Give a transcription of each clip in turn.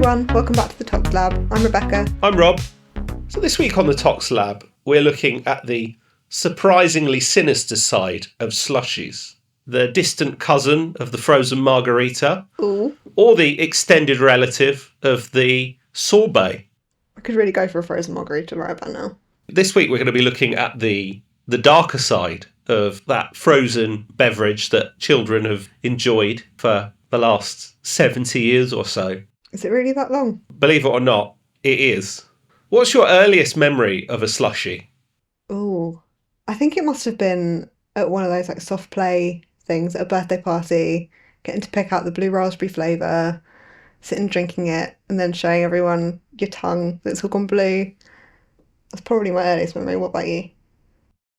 everyone, welcome back to the Tox Lab. I'm Rebecca. I'm Rob. So this week on the Tox Lab, we're looking at the surprisingly sinister side of slushies. The distant cousin of the frozen margarita. Ooh. Or the extended relative of the sorbet. I could really go for a frozen margarita right about now. This week we're going to be looking at the darker side of that frozen beverage that children have enjoyed for the last 70 years or so. Is it really that long? Believe it or not, it is. What's your earliest memory of a slushie? Ooh. I think it must have been at one of those like soft play things at a birthday party, getting to pick out the blue raspberry flavour, sitting drinking it, and then showing everyone your tongue that's all gone blue. That's probably my earliest memory. What about you?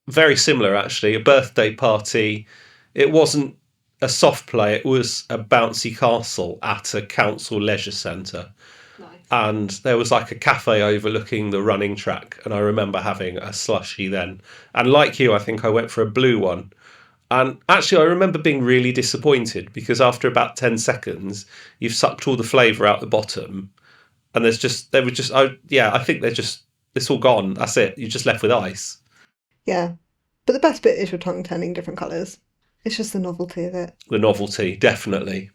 Very similar, actually. A birthday party. It wasn't a soft play, it was a bouncy castle at a council leisure centre. Nice. And there was like a cafe overlooking the running track, and I remember having a slushie then. And like you, I think I went for a blue one. And actually, I remember being really disappointed because after about 10 seconds, you've sucked all the flavour out the bottom, and I think it's all gone. That's it. You're just left with ice. Yeah. But the best bit is your tongue turning different colours. It's just the novelty of it. The novelty, definitely.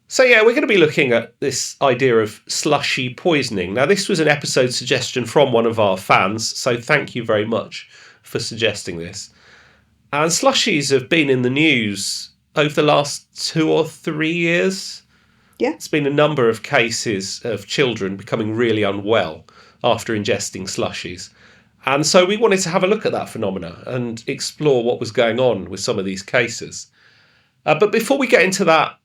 So yeah, we're going to be looking at this idea of slushy poisoning. Now, this was an episode suggestion from one of our fans, so thank you very much for suggesting this. And slushies have been in the news over the last 2 or 3 years. Yeah. There's been a number of cases of children becoming really unwell after ingesting slushies. And so we wanted to have a look at that phenomena and explore what was going on with some of these cases. But before we get into that,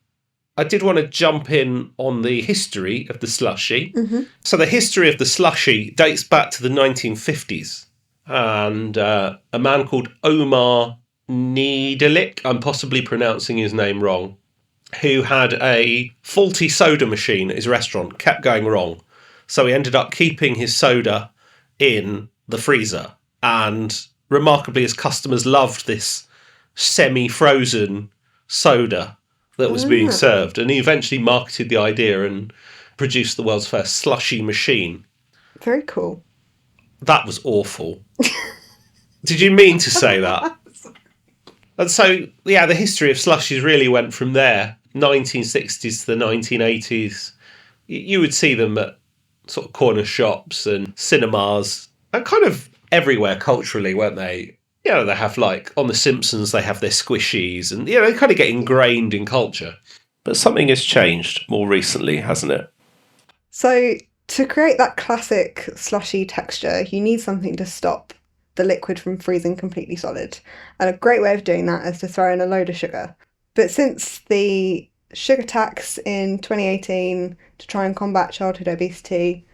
I did want to jump in on the history of the slushie. Mm-hmm. So the history of the slushie dates back to the 1950s. And a man called Omar Nedelik, I'm possibly pronouncing his name wrong, who had a faulty soda machine at his restaurant, kept going wrong. So he ended up keeping his soda in the freezer, and remarkably his customers loved this semi-frozen soda that was being served, and he eventually marketed the idea and produced the world's first slushy machine. Very cool. That was awful. Did you mean to say that? And so, yeah, the history of slushies really went from there, 1960s to the 1980s. You would see them at sort of corner shops and cinemas, and kind of everywhere culturally, weren't they? You know, they have like, on The Simpsons, they have their squishies, and, you know, they kind of get ingrained in culture. But something has changed more recently, hasn't it? So, to create that classic slushy texture, you need something to stop the liquid from freezing completely solid. And a great way of doing that is to throw in a load of sugar. But since the sugar tax in 2018 to try and combat childhood obesity,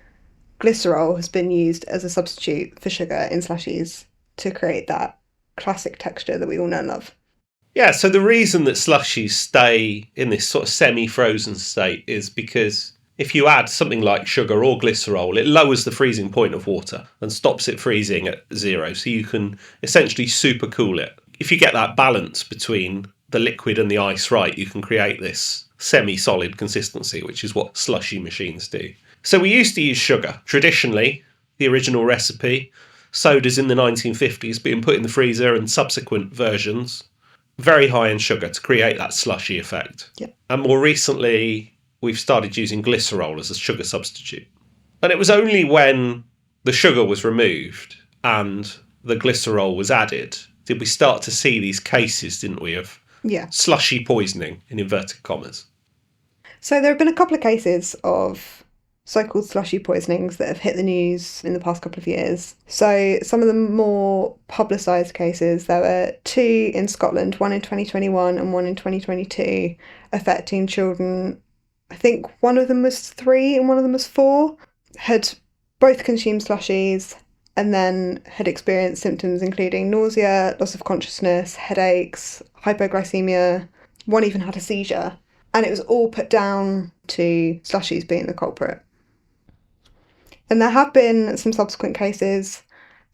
glycerol has been used as a substitute for sugar in slushies to create that classic texture that we all know and love. Yeah, so the reason that slushies stay in this sort of semi-frozen state is because if you add something like sugar or glycerol, it lowers the freezing point of water and stops it freezing at 0. So you can essentially super cool it. If you get that balance between the liquid and the ice right, you can create this semi-solid consistency, which is what slushy machines do. So we used to use sugar. Traditionally, the original recipe, sodas in the 1950s being put in the freezer, and subsequent versions, very high in sugar to create that slushy effect. Yep. And more recently, we've started using glycerol as a sugar substitute. And it was only when the sugar was removed and the glycerol was added did we start to see these cases, didn't we, of slushy poisoning, in inverted commas. So there have been a couple of cases of so-called slushy poisonings that have hit the news in the past couple of years. So some of the more publicised cases, there were 2 in Scotland, one in 2021 and one in 2022, affecting children. I think one of them was 3 and one of them was 4, had both consumed slushies and then had experienced symptoms including nausea, loss of consciousness, headaches, hypoglycemia. One even had a seizure. And it was all put down to slushies being the culprit. And there have been some subsequent cases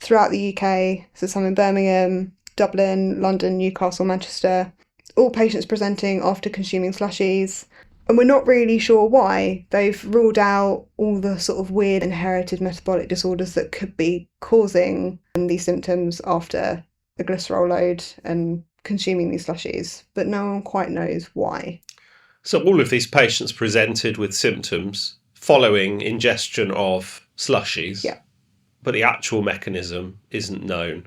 throughout the UK, so some in Birmingham, Dublin, London, Newcastle, Manchester, all patients presenting after consuming slushies. And we're not really sure why. They've ruled out all the sort of weird inherited metabolic disorders that could be causing these symptoms after a glycerol load and consuming these slushies, but no one quite knows why. So all of these patients presented with symptoms following ingestion of slushies, Yeah. but the actual mechanism isn't known.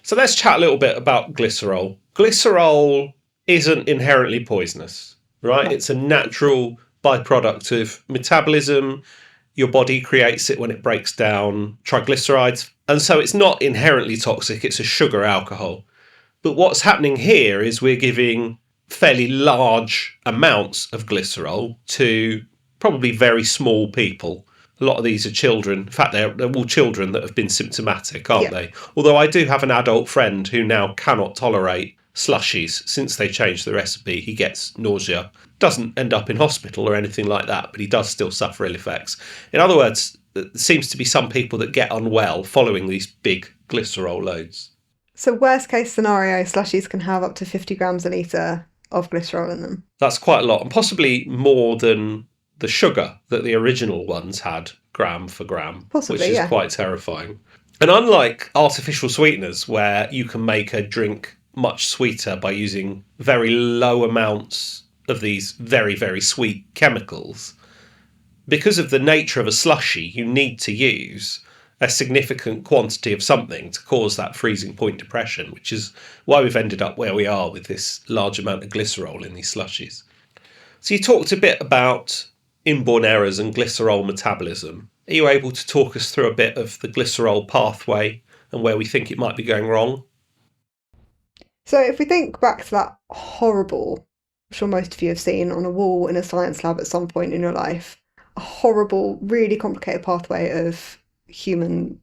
So let's chat a little bit about glycerol. Glycerol isn't inherently poisonous, right? No. It's a natural byproduct of metabolism. Your body creates it when it breaks down triglycerides. And so it's not inherently toxic, it's a sugar alcohol. But what's happening here is we're giving fairly large amounts of glycerol to probably very small people. A lot of these are children. In fact, they're all children that have been symptomatic, aren't they? Although I do have an adult friend who now cannot tolerate slushies. Since they changed the recipe, he gets nausea. Doesn't end up in hospital or anything like that, but he does still suffer ill effects. In other words, there seems to be some people that get unwell following these big glycerol loads. So worst case scenario, slushies can have up to 50 grams a litre of glycerol in them. That's quite a lot, and possibly more than the sugar that the original ones had, gram for gram, Possibly, which is quite terrifying. And unlike artificial sweeteners, where you can make a drink much sweeter by using very low amounts of these very, very sweet chemicals, because of the nature of a slushie, you need to use a significant quantity of something to cause that freezing point depression, which is why we've ended up where we are with this large amount of glycerol in these slushies. So you talked a bit about inborn errors and glycerol metabolism. Are you able to talk us through a bit of the glycerol pathway and where we think it might be going wrong? So if we think back to that horrible, I'm sure most of you have seen on a wall in a science lab at some point in your life, a horrible, really complicated pathway of human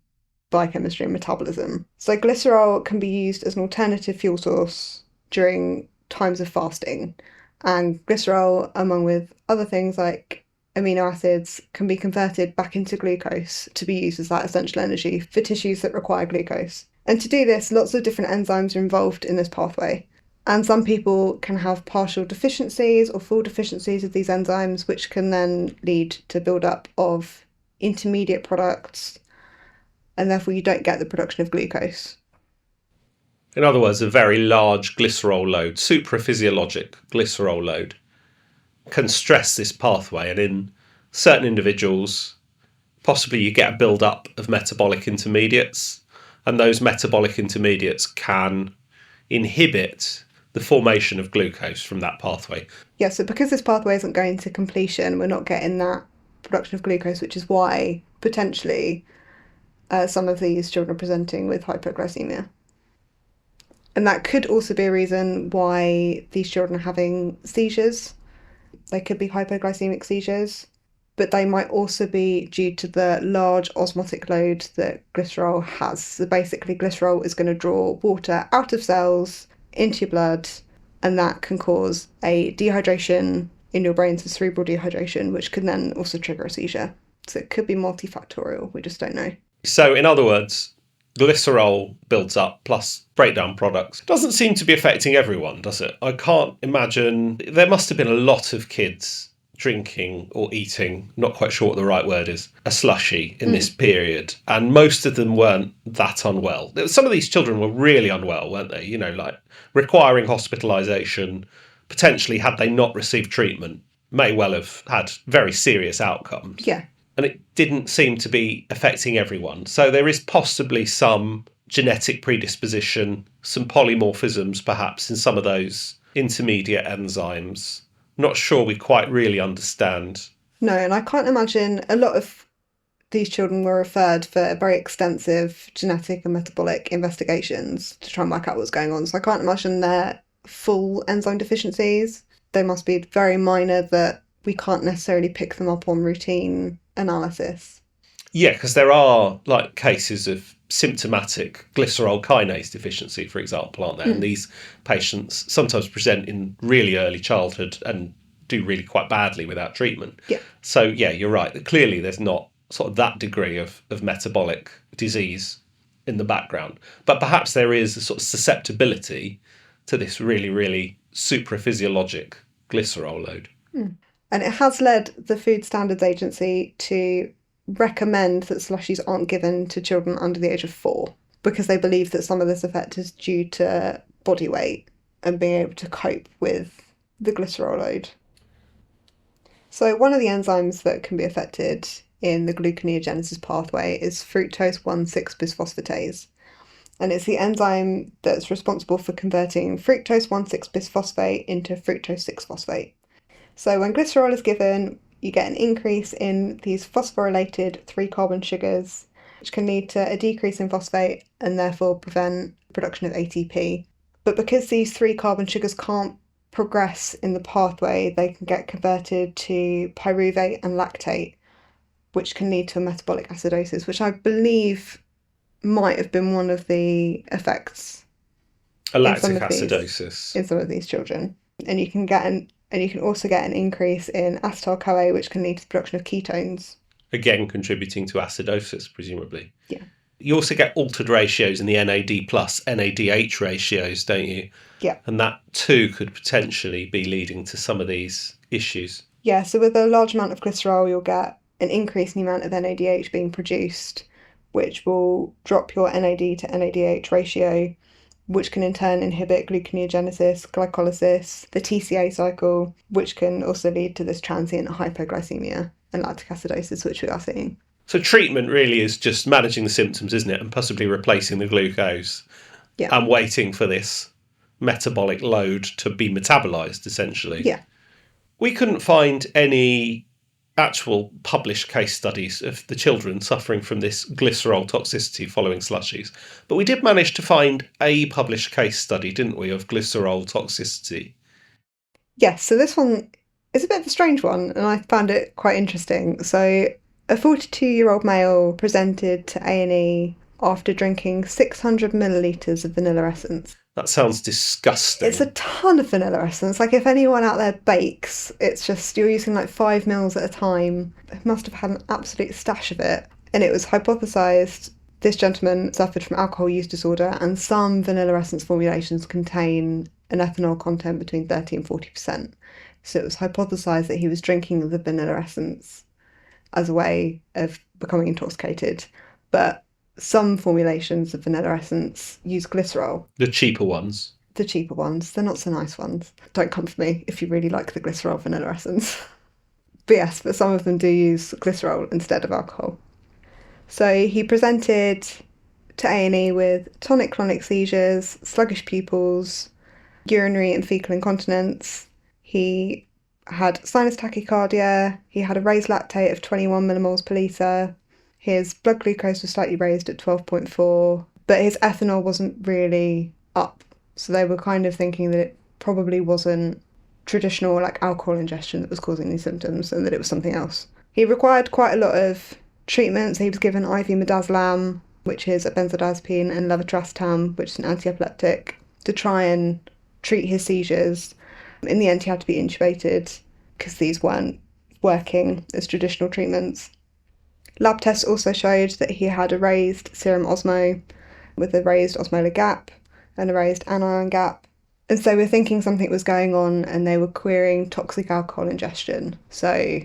biochemistry and metabolism. So glycerol can be used as an alternative fuel source during times of fasting. And glycerol, along with other things like amino acids, can be converted back into glucose to be used as that essential energy for tissues that require glucose. And to do this, lots of different enzymes are involved in this pathway. And some people can have partial deficiencies or full deficiencies of these enzymes, which can then lead to build-up of intermediate products, and therefore you don't get the production of glucose. In other words, a very large glycerol load, supraphysiologic glycerol load, can stress this pathway, and in certain individuals, possibly you get a build-up of metabolic intermediates, and those metabolic intermediates can inhibit the formation of glucose from that pathway. Yeah, so because this pathway isn't going to completion, we're not getting that production of glucose, which is why potentially some of these children are presenting with hypoglycemia. And that could also be a reason why these children are having seizures. They could be hypoglycemic seizures, but they might also be due to the large osmotic load that glycerol has. So basically, glycerol is going to draw water out of cells into your blood, and that can cause a dehydration in your brain, so cerebral dehydration, which can then also trigger a seizure. So it could be multifactorial, we just don't know. So in other words, glycerol builds up plus breakdown products. Doesn't seem to be affecting everyone, does it? I can't imagine. There must have been a lot of kids drinking or eating, not quite sure what the right word is, a slushie in this period. And most of them weren't that unwell. Some of these children were really unwell, weren't they? You know, like requiring hospitalisation, potentially had they not received treatment, may well have had very serious outcomes. Yeah. And it didn't seem to be affecting everyone. So there is possibly some genetic predisposition, some polymorphisms perhaps in some of those intermediate enzymes. Not sure we quite really understand. No, and I can't imagine. A lot of these children were referred for very extensive genetic and metabolic investigations to try and work out what's going on. So I can't imagine their full enzyme deficiencies. They must be very minor that we can't necessarily pick them up on routine analysis. Yeah, because there are like cases of symptomatic glycerol kinase deficiency, for example, aren't there? And these patients sometimes present in really early childhood and do really quite badly without treatment. Yeah. So, yeah, you're right. Clearly, there's not sort of that degree of metabolic disease in the background. But perhaps there is a sort of susceptibility to this really, really supraphysiologic glycerol load. And it has led the Food Standards Agency to recommend that slushies aren't given to children under the age of 4 because they believe that some of this effect is due to body weight and being able to cope with the glycerol load. So one of the enzymes that can be affected in the gluconeogenesis pathway is fructose 1,6-bisphosphatase. And it's the enzyme that's responsible for converting fructose 1,6-bisphosphate into fructose 6-phosphate. So when glycerol is given, you get an increase in these phosphorylated 3-carbon sugars, which can lead to a decrease in phosphate and therefore prevent production of ATP. But because these 3-carbon sugars can't progress in the pathway, they can get converted to pyruvate and lactate, which can lead to a metabolic acidosis, which I believe might have been one of the effects A lactic acidosis. in some of these children. And you can also get an increase in acetyl-CoA, which can lead to the production of ketones. Again, contributing to acidosis, presumably. Yeah. You also get altered ratios in the NAD plus NADH ratios, don't you? Yeah. And that too could potentially be leading to some of these issues. Yeah, so with a large amount of glycerol, you'll get an increase in the amount of NADH being produced, which will drop your NAD to NADH ratio, which can in turn inhibit gluconeogenesis, glycolysis, the TCA cycle, which can also lead to this transient hypoglycemia and lactic acidosis, which we are seeing. So treatment really is just managing the symptoms, isn't it? And possibly replacing the glucose. Yeah. And waiting for this metabolic load to be metabolised, essentially. Yeah. We couldn't find any actual published case studies of the children suffering from this glycerol toxicity following slushies. But we did manage to find a published case study, didn't we, of glycerol toxicity? Yes, so this one is a bit of a strange one, and I found it quite interesting. So a 42-year-old male presented to A&E after drinking 600 millilitres of vanilla essence. That sounds disgusting. It's a ton of vanilla essence. Like, if anyone out there bakes, it's just, you're using like 5 mils at a time. It must have had an absolute stash of it. And it was hypothesised this gentleman suffered from alcohol use disorder, and some vanilla essence formulations contain an ethanol content between 30 and 40%. So it was hypothesised that he was drinking the vanilla essence as a way of becoming intoxicated. But some formulations of vanilla essence use glycerol. The cheaper ones. The cheaper ones. They're not so nice ones. Don't come for me if you really like the glycerol vanilla essence. But yes, but some of them do use glycerol instead of alcohol. So he presented to A&E with tonic-clonic seizures, sluggish pupils, urinary and fecal incontinence. He had sinus tachycardia. He had a raised lactate of 21 millimoles per litre. His blood glucose was slightly raised at 12.4, but his ethanol wasn't really up. So they were kind of thinking that it probably wasn't traditional like alcohol ingestion that was causing these symptoms, and that it was something else. He required quite a lot of treatment. So he was given IV midazolam, which is a benzodiazepine, and levetiracetam, which is an antiepileptic, to try and treat his seizures. In the end, he had to be intubated because these weren't working as traditional treatments. Lab tests also showed that he had a raised serum osmo with a raised osmolar gap and a raised anion gap. And so we're thinking something was going on, and they were querying toxic alcohol ingestion. So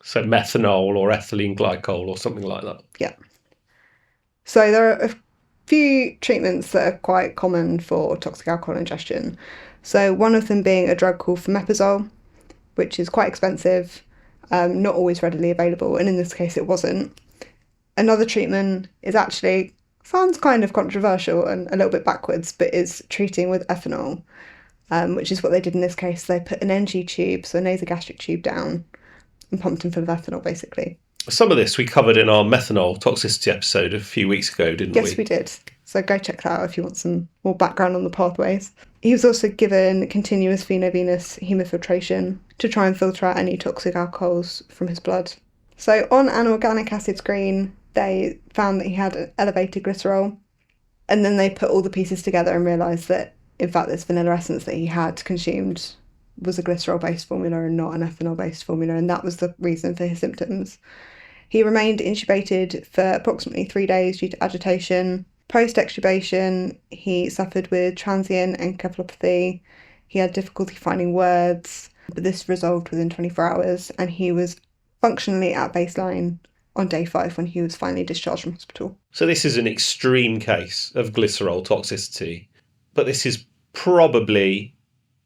methanol or ethylene glycol or something like that. Yeah. So there are a few treatments that are quite common for toxic alcohol ingestion. So one of them being a drug called fomepizole, which is quite expensive, not always readily available, and in this case it wasn't. Another treatment is actually, sounds kind of controversial and a little bit backwards, but is treating with ethanol, which is what they did in this case. They put an NG tube, so a nasogastric tube, down and pumped him full of ethanol, basically. Some of this we covered in our methanol toxicity episode a few weeks ago, didn't we? Yes, we did. So go check that out if you want some more background on the pathways. He was also given continuous venovenous hemofiltration to try and filter out any toxic alcohols from his blood. So on an organic acid screen, they found that he had an elevated glycerol, and then they put all the pieces together and realised that, in fact, this vanilla essence that he had consumed was a glycerol-based formula and not an ethanol-based formula, and that was the reason for his symptoms. He remained intubated for approximately 3 days due to agitation. Post-extubation, he suffered with transient encephalopathy. He had difficulty finding words. But this resolved within 24 hours, and he was functionally at baseline on day 5 when he was finally discharged from hospital. So this is an extreme case of glycerol toxicity, but this is probably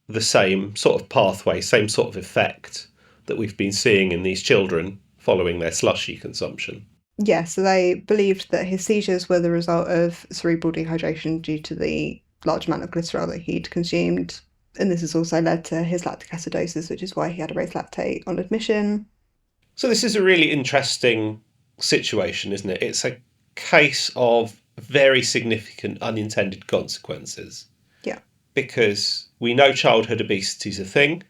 the same sort of pathway, same sort of effect that we've been seeing in these children following their Slushie consumption. Yeah, so they believed that his seizures were the result of cerebral dehydration due to the large amount of glycerol that he'd consumed. And this has also led to his lactic acidosis, which is why he had a raised lactate on admission. So this is a really interesting situation, isn't it? It's a case of very significant unintended consequences. Yeah. Because we know childhood obesity is a thing.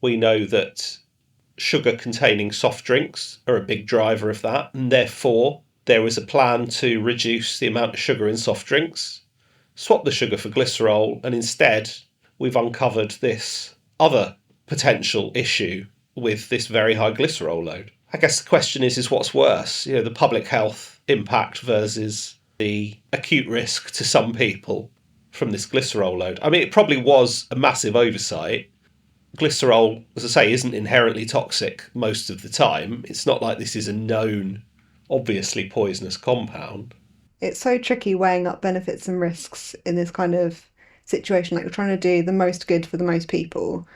We know that sugar-containing soft drinks are a big driver of that, and therefore there was a plan to reduce the amount of sugar in soft drinks, swap the sugar for glycerol, and instead we've uncovered this other potential issue with this very high glycerol load. I guess the question is what's worse? You know, the public health impact versus the acute risk to some people from this glycerol load. I mean, it probably was a massive oversight. Glycerol, as I say, isn't inherently toxic most of the time. It's not like this is a known, obviously poisonous compound. It's so tricky weighing up benefits and risks in this kind of situation. Like, you're trying to do the most good for the most people,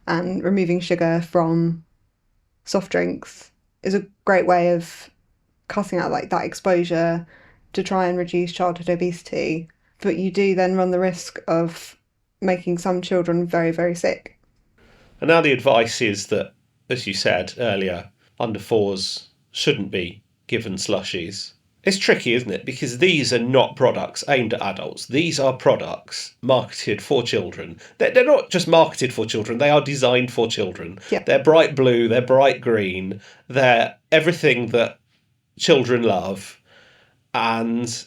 and removing sugar from soft drinks is a great way of cutting out like that exposure to try and reduce childhood obesity. But you do then run the risk of making some children very, very sick. And now the advice is that, as you said earlier, under 4s shouldn't be given slushies. It's tricky, isn't it? Because these are not products aimed at adults. These are products marketed for children. They're not just marketed for children, they are designed for children. Yeah. They're bright blue, they're bright green, they're everything that children love. And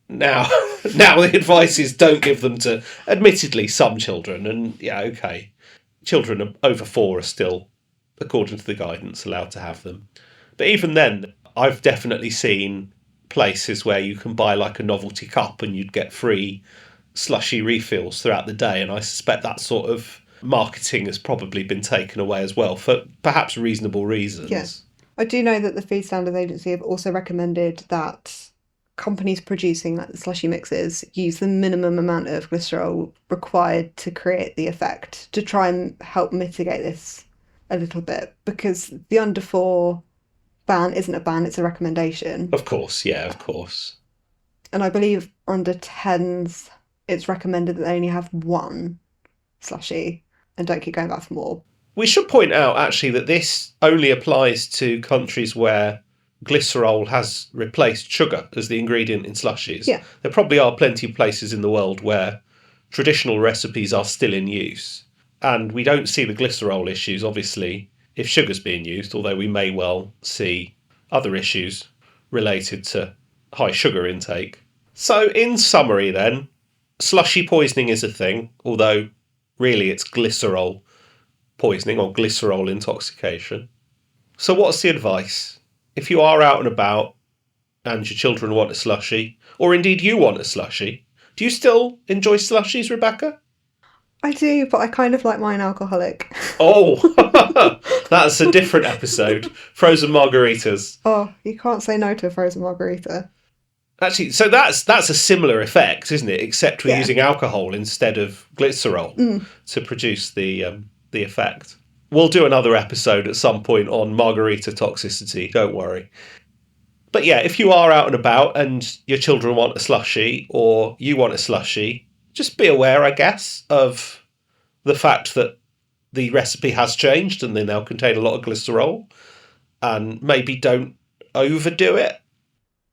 now the advice is don't give them to, admittedly, some children. And yeah, okay. Children over 4 are still, according to the guidance, allowed to have them. But even then, I've definitely seen places where you can buy like a novelty cup and you'd get free slushy refills throughout the day. And I suspect that sort of marketing has probably been taken away as well for perhaps reasonable reasons. Yes. I do know that the Food Standards Agency have also recommended that companies producing like the slushy mixes use the minimum amount of glycerol required to create the effect to try and help mitigate this a little bit, because the under 4 ban isn't a ban, it's a recommendation. Of course, yeah, of course. And I believe under 10s it's recommended that they only have 1 slushy and don't keep going back for more. We should point out actually that this only applies to countries where glycerol has replaced sugar as the ingredient in slushies. Yeah. There probably are plenty of places in the world where traditional recipes are still in use. And we don't see the glycerol issues, obviously, if sugar's being used, although we may well see other issues related to high sugar intake. So in summary then, slushy poisoning is a thing, although really it's glycerol poisoning or glycerol intoxication. So what's the advice? If you are out and about and your children want a slushie, or indeed you want a slushie, do you still enjoy slushies, Rebecca? I do, but I kind of like mine alcoholic. Oh, that's a different episode. Frozen margaritas. Oh, you can't say no to a frozen margarita. Actually, so that's a similar effect, isn't it? Except we're using alcohol instead of glycerol to produce the effect. We'll do another episode at some point on margarita toxicity, don't worry. But yeah, if you are out and about and your children want a slushie or you want a slushie, just be aware, I guess, of the fact that the recipe has changed and they now contain a lot of glycerol, and maybe don't overdo it.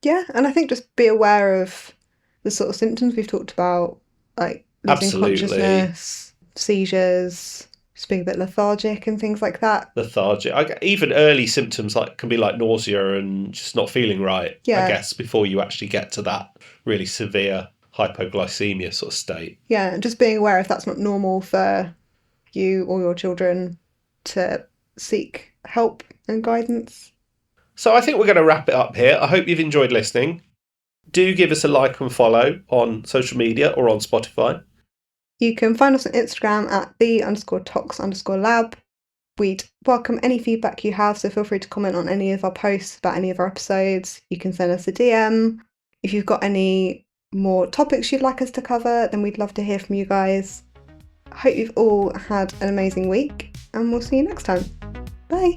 Yeah, and I think just be aware of the sort of symptoms we've talked about, like losing consciousness, seizures, just being a bit lethargic and things like that. Lethargic. Even early symptoms can be like nausea and just not feeling right, I guess, before you actually get to that really severe hypoglycemia sort of state. Yeah, and just being aware if that's not normal for you or your children to seek help and guidance. So I think we're going to wrap it up here. I hope you've enjoyed listening. Do give us a like and follow on social media or on Spotify. You can find us on Instagram at the_tox_lab. We'd welcome any feedback you have, so feel free to comment on any of our posts about any of our episodes. You can send us a DM. If you've got any more topics you'd like us to cover, then we'd love to hear from you guys. I hope you've all had an amazing week, and we'll see you next time. Bye!